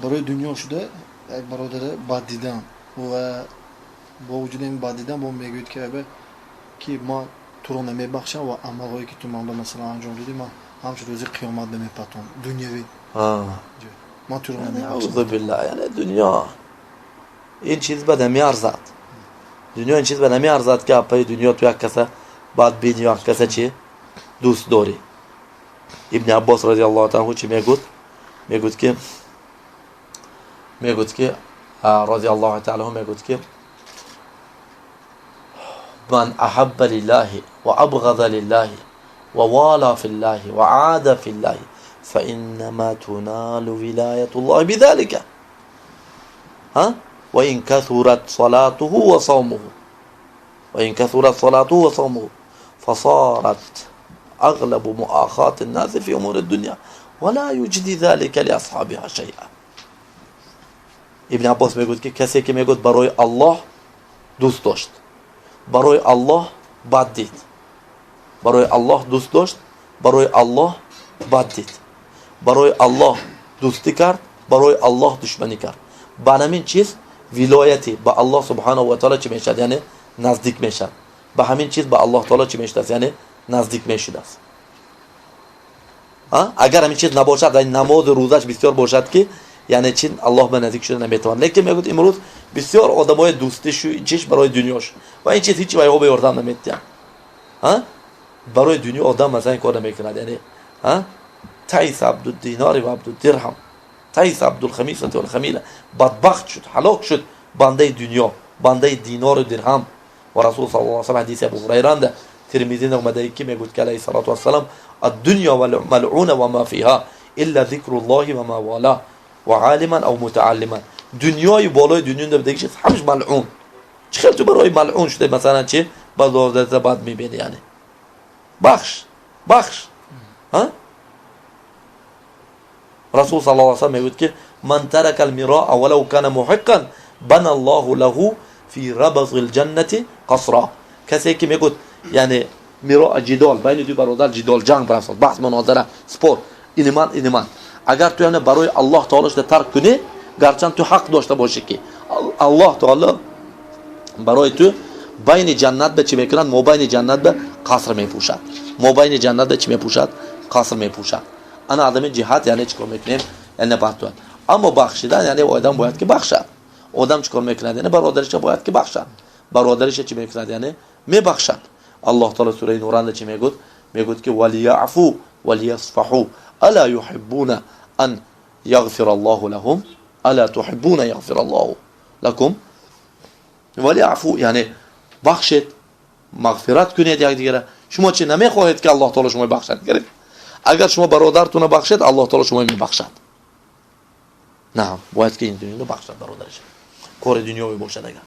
برای دنیا شده یک برادر بد دیدن و با وجود این بد دیدن با میگوید که ما تو رو نمیبخشم و عملهایی که تو من مثلا انجام دادی من همچون روز قیامت نمیپتون دنیوی ما تو رو نمیبخشم. اعوذ بالله. یعنی دنیا این چیز به نمیارزد. دنیا این چیز به نمیارزد که پای دنیا تو یک کس بعد بینی یک کس چی دوست داری. ابن عباس رضی الله تعالی عنه چی میگوید که رضی الله تعالی عنه میگوید که من احب لله و ابغض لله و والا فی الله و عاد فی الله فانما تنال ولایة الله بذلك وإن كثرت صلاته وصومه فصارت أغلب مؤاخاة الناس في أمور الدنيا ولا يجدي ذلك لأصحابها شيئا. ابن عباس میگوید که کسی که میگوید برای الله دوست داشت، برای الله بد دید، برای الله دوست داشت، برای الله بد دید، برای الله دوستی کرد، برای الله دشمنی کرد، با همین چیز ولایتی به الله سبحانه و تعالی چی میشد؟ یعنی نزدیک میشد. به همین چیز به الله تعالی چی میشد؟ یعنی نزدیک میشد است. اگر همین چیز نباشد، این نماز روزش بسیار باشد که یعنی چی الله به نزدیک شده نمیتوان. لیکن میگوید امروز بسیار آدمای دوستی چیش برای دنیاش و این چیز هیچ وقت به یاردم نمیتیان. برای دنیا آدم مثلا این کار نمیکند. یعنی تعیس عبد الدینار و عبد الدرهم، تعیس عبد الخمیسه و الخمیله، بدبخت شد، هلاک شد بنده دنیا، بنده دینار و درهم. و رسول صلی الله علیه و سلم حدیث ابو هریره اند ترمذی اومده که میگوید که علیه الصلاه و السلام الدنیا ملعونه و ما فيها الا ذکر الله و ما والاه و عالما او متعلما. دنیای بالای دنیا دیگه چیز همش ملعون. چه تو برای ملعون شده مثلا چه بعد بعد میبینی. یعنی بخش رسول صلی الله علیه و سلم میگوید که من ترک المراء ولو كان محقا بنى الله له في ربض الجنه قصرا. کسی که میگوید یعنی میراء جدال بین دو برادر جدال جنگ برسد، بحث مناظره سپور این من اگر تو یعنی برای الله تعالی شده ترک کنی، گرچه تو حق داشته باشی که الله تعالی برای تو بین جنت به چی میکنند؟ مابین جنت به قصر میپوشد، مابین جنت به چی میپوشد؟ قصر میپوشد. انا آدم جهاد یعنی چیکار میکنیم؟ یعنی بحث. اما بخشیدن یعنی آدم باید که بخشد. آدم چیکار میکنه؟ یعنی برادرش باید که بخشد. برادرش چی میکنه؟ یعنی میبخشد. الله تعالی سوره نور چی میگه که وليعفوا وليصفحوا الا يحبون ان يغفر الله لهم الا تحبون يغفر الله لكم. وليعفوا یعنی بخشید، مغفرت کنید یک دیگه. شما چی نمیخواهید که الله تعالی شما بخشد؟ اگر شما برادرتون بخشید الله تعالی شما میبخشد. نه باید که این دنیا بخشد برادرش. کار دنیوی باشد. اگر